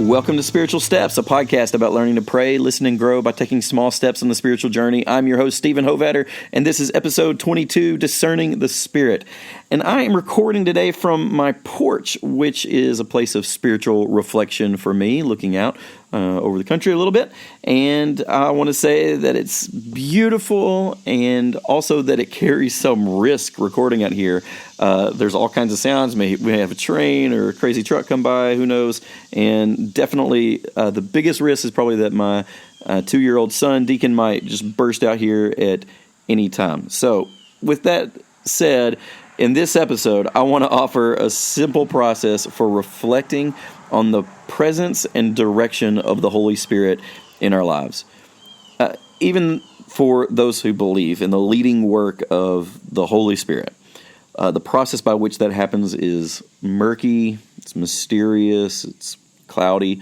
Welcome to Spiritual Steps, a podcast about learning to pray, listen, and grow by taking small steps on the spiritual journey. I'm your host, Stephen Hovatter, and this is episode 22, Discerning the Spirit. And I am recording today from my porch, which is a place of spiritual reflection for me, looking out over the country a little bit. And I want to say that it's beautiful and also that it carries some risk recording out here. There's all kinds of sounds. We may have a train or a crazy truck come by, who knows. And definitely the biggest risk is probably that my 2-year-old son, Deacon, might just burst out here at any time. So with that said, in this episode, I want to offer a simple process for reflecting on the presence and direction of the Holy Spirit in our lives. Even for those who believe in the leading work of the Holy Spirit, the process by which that happens is murky, it's mysterious, it's cloudy,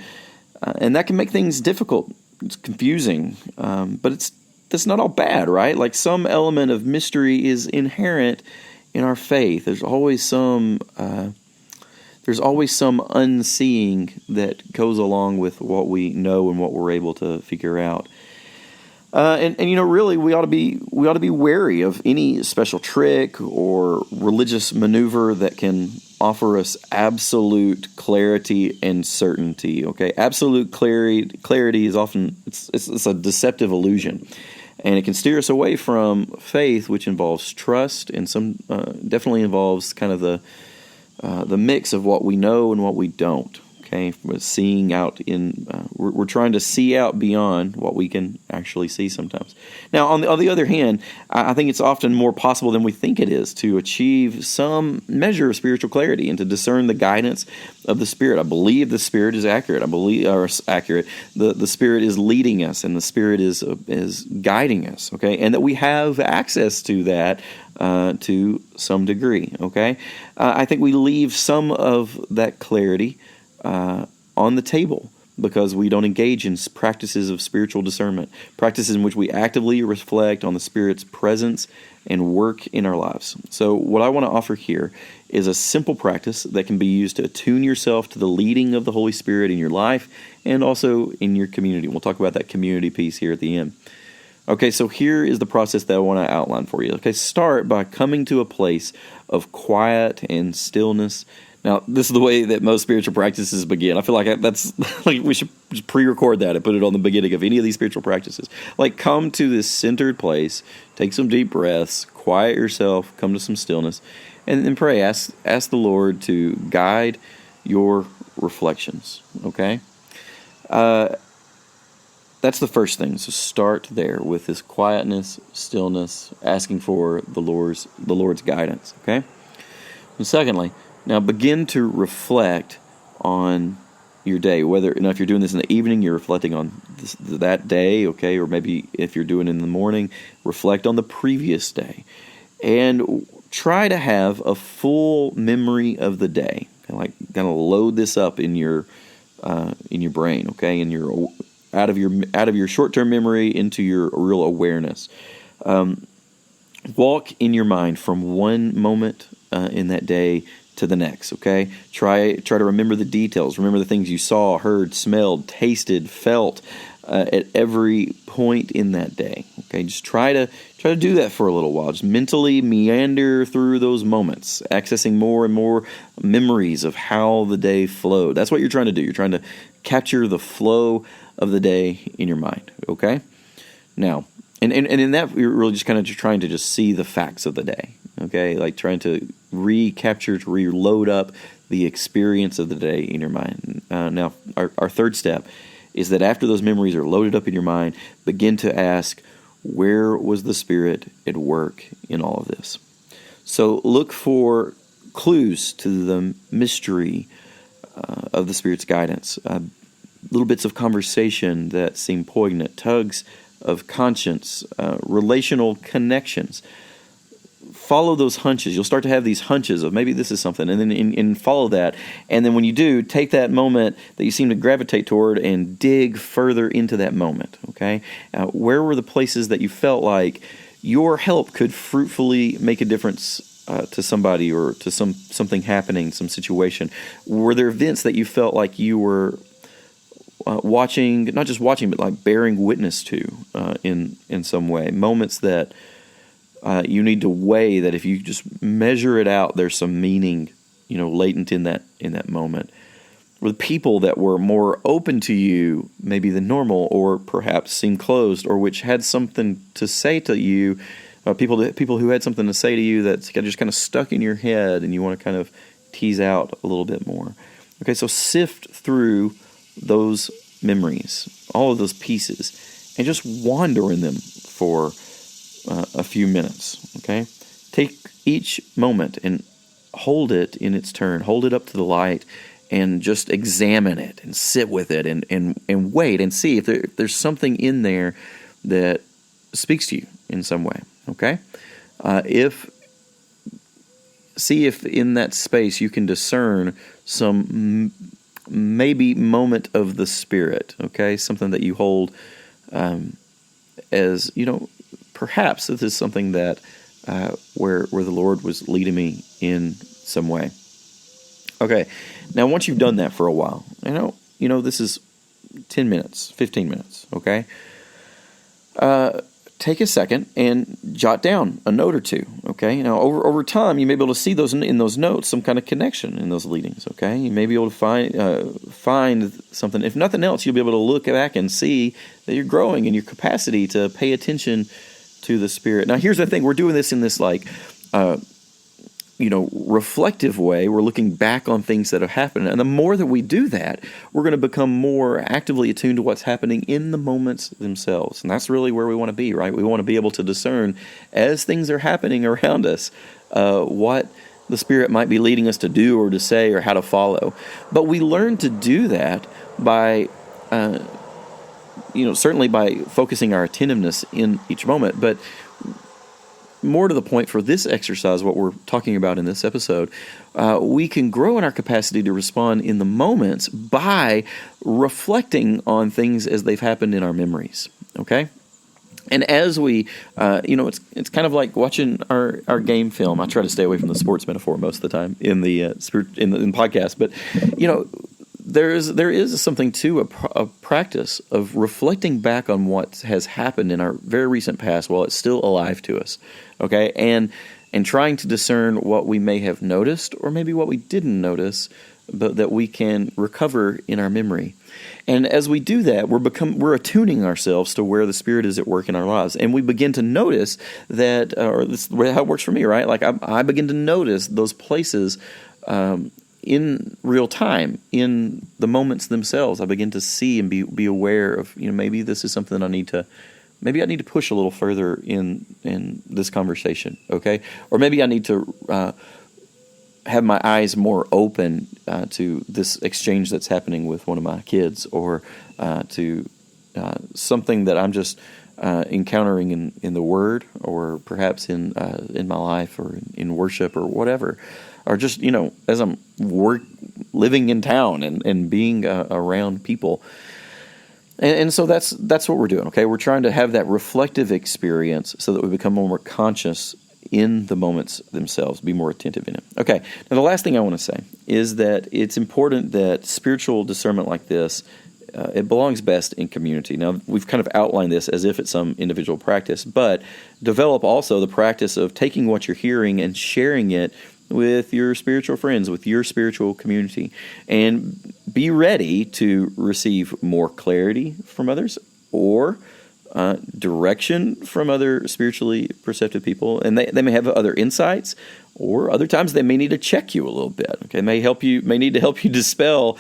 and that can make things difficult. It's confusing, but that's not all bad, right? Like, some element of mystery is inherent in our faith. There's always some unseeing that goes along with what we know and what we're able to figure out. And you know, really, we ought to be wary of any special trick or religious maneuver that can offer us absolute clarity and certainty. Okay, absolute clarity is often it's a deceptive illusion, and it can steer us away from faith, which involves trust and some definitely involves kind of the mix of what we know and what we don't. Okay, seeing out we're trying to see out beyond what we can actually see sometimes. Now, on the other hand, I think it's often more possible than we think it is to achieve some measure of spiritual clarity and to discern the guidance of the Spirit. I believe the Spirit is accurate. The Spirit is leading us, and the Spirit is guiding us. Okay, and that we have access to that to some degree. Okay, I think we leave some of that clarity on the table because we don't engage in practices of spiritual discernment, practices in which we actively reflect on the Spirit's presence and work in our lives. So what I want to offer here is a simple practice that can be used to attune yourself to the leading of the Holy Spirit in your life and also in your community. We'll talk about that community piece here at the end. Okay, so here is the process that I want to outline for you. Okay, start by coming to a place of quiet and stillness. Now, this is the way that most spiritual practices begin. I feel like that's like we should just pre-record that and put it on the beginning of any of these spiritual practices. Like, come to this centered place, take some deep breaths, quiet yourself, come to some stillness, and then pray. Ask the Lord to guide your reflections. Okay, that's the first thing. So start there with this quietness, stillness, asking for the Lord's guidance. Okay, and secondly, now begin to reflect on your day. Whether if you're doing this in the evening, you're reflecting on that day, okay? Or maybe if you're doing it in the morning, reflect on the previous day. And try to have a full memory of the day. Kind of load this up in your brain, okay? Out of your short-term memory into your real awareness. Walk in your mind from one moment in that day to the next, okay? Try to remember the details. Remember the things you saw, heard, smelled, tasted, felt at every point in that day, okay? Just try to do that for a little while. Just mentally meander through those moments, accessing more and more memories of how the day flowed. That's what you're trying to do. You're trying to capture the flow of the day in your mind, okay? Now, and in that, you're really just kind of trying to just see the facts of the day, okay? Like trying to recapture, to reload up the experience of the day in your mind. Now, our third step is that after those memories are loaded up in your mind, begin to ask, where was the Spirit at work in all of this? So look for clues to the mystery of the Spirit's guidance, little bits of conversation that seem poignant, tugs of conscience, relational connections. Follow those hunches. You'll start to have these hunches of maybe this is something, and then and follow that. And then when you do, take that moment that you seem to gravitate toward and dig further into that moment, okay? Where were the places that you felt like your help could fruitfully make a difference to somebody or to something happening, some situation? Were there events that you felt like you were watching, not just watching, but like bearing witness to in some way. Moments that you need to weigh, that if you just measure it out, there's some meaning, latent in that moment. With people that were more open to you maybe than normal, or perhaps seemed closed, or which had something to say to you, people who had something to say to you that's just kind of stuck in your head and you want to kind of tease out a little bit more. Okay, so sift through those memories, all of those pieces, and just wander in them for a few minutes, okay? Take each moment and hold it in its turn, hold it up to the light, and just examine it and sit with it and wait and see if there's something in there that speaks to you in some way, okay? See if in that space you can discern some maybe moment of the Spirit, okay? Something that you hold as, perhaps this is something that where the Lord was leading me in some way. Okay, now once you've done that for a while, this is 10 minutes, 15 minutes, okay? Take a second and jot down a note or two, okay? Now, over time, you may be able to see those in those notes, some kind of connection in those leadings, okay? You may be able to find something. If nothing else, you'll be able to look back and see that you're growing in your capacity to pay attention to the Spirit. Now, here's the thing. We're doing this in this, reflective way. We're looking back on things that have happened. And the more that we do that, we're going to become more actively attuned to what's happening in the moments themselves. And that's really where we want to be, right? We want to be able to discern, as things are happening around us, what the Spirit might be leading us to do or to say or how to follow. But we learn to do that by, certainly by focusing our attentiveness in each moment. But more to the point, for this exercise, what we're talking about in this episode, we can grow in our capacity to respond in the moments by reflecting on things as they've happened in our memories, okay? And as we, it's kind of like watching our game film. I try to stay away from the sports metaphor most of the time in the podcast, but, there is something to a practice of reflecting back on what has happened in our very recent past while it's still alive to us, okay? And trying to discern what we may have noticed or maybe what we didn't notice, but that we can recover in our memory. And as we do that, we're attuning ourselves to where the Spirit is at work in our lives, and we begin to notice that, or this is how it works for me, right? Like I begin to notice those places. In real time, in the moments themselves, I begin to see and be aware of, maybe this is something that I need to push a little further in this conversation, okay? Or maybe I need to have my eyes more open to this exchange that's happening with one of my kids, or to something that I'm just encountering in the Word, or perhaps in my life, or in worship, or whatever. Or just, as I'm living in town and being around people. And so that's what we're doing, okay? We're trying to have that reflective experience so that we become more conscious in the moments themselves, be more attentive in it. Okay, now the last thing I want to say is that it's important that spiritual discernment like this, it belongs best in community. Now, we've kind of outlined this as if it's some individual practice, but develop also the practice of taking what you're hearing and sharing it with your spiritual friends, with your spiritual community, and be ready to receive more clarity from others, or direction from other spiritually perceptive people. And they may have other insights, or other times they may need to check you a little bit. Okay, may need to help you dispel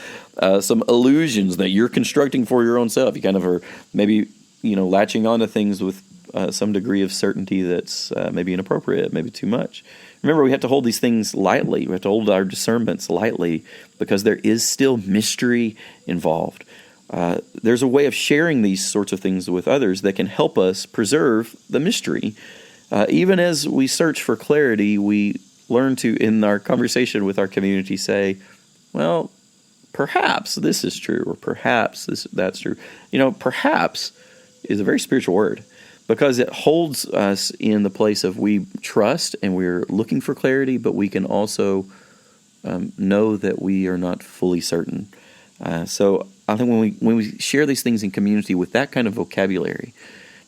some illusions that you're constructing for your own self. You kind of are maybe latching onto things with some degree of certainty that's maybe inappropriate, maybe too much. Remember, we have to hold these things lightly. We have to hold our discernments lightly because there is still mystery involved. There's a way of sharing these sorts of things with others that can help us preserve the mystery. Even as we search for clarity, we learn to, in our conversation with our community, say, well, perhaps this is true, or perhaps that's true. Perhaps is a very spiritual word, because it holds us in the place of we trust and we're looking for clarity, but we can also know that we are not fully certain. So I think when we share these things in community with that kind of vocabulary,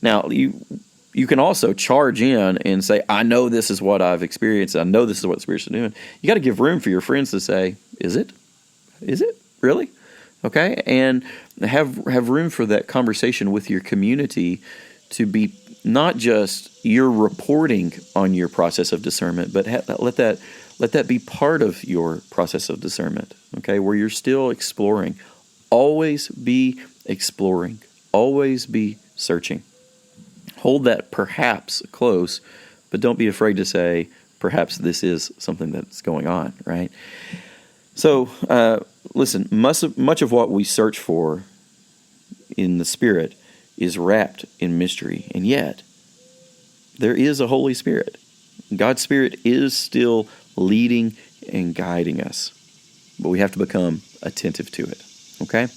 now you can also charge in and say, I know this is what I've experienced. I know this is what Spirit's doing. You got to give room for your friends to say, is it? Is it? Really? Okay? And have room for that conversation with your community to be not just you're reporting on your process of discernment, but let that be part of your process of discernment, okay, where you're still exploring. Always be exploring. Always be searching. Hold that perhaps close, but don't be afraid to say, perhaps this is something that's going on, right? So, listen, much of what we search for in the Spirit is wrapped in mystery, and yet there is a Holy Spirit. God's Spirit is still leading and guiding us, but we have to become attentive to it, okay?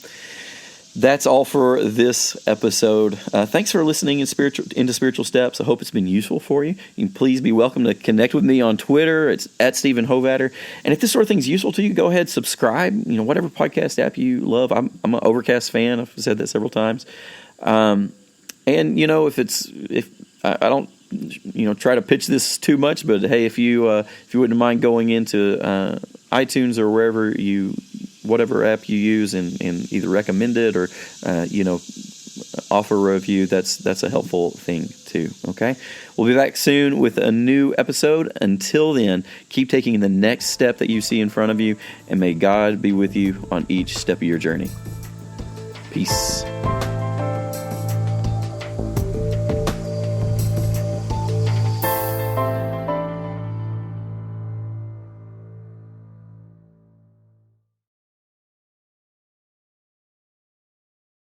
That's all for this episode. Thanks for listening into Spiritual Steps. I hope it's been useful for you. You can please be welcome to connect with me on Twitter. It's at Stephen Hovatter. And if this sort of thing's useful to you, go ahead, subscribe. Whatever podcast app you love. I'm an Overcast fan. I've said that several times. And if I don't try to pitch this too much, but hey, if you wouldn't mind going into iTunes or whatever app you use and either recommend it or offer a review, that's a helpful thing too. Okay, we'll be back soon with a new episode. Until then, keep taking the next step that you see in front of you, and may God be with you on each step of your journey. Peace.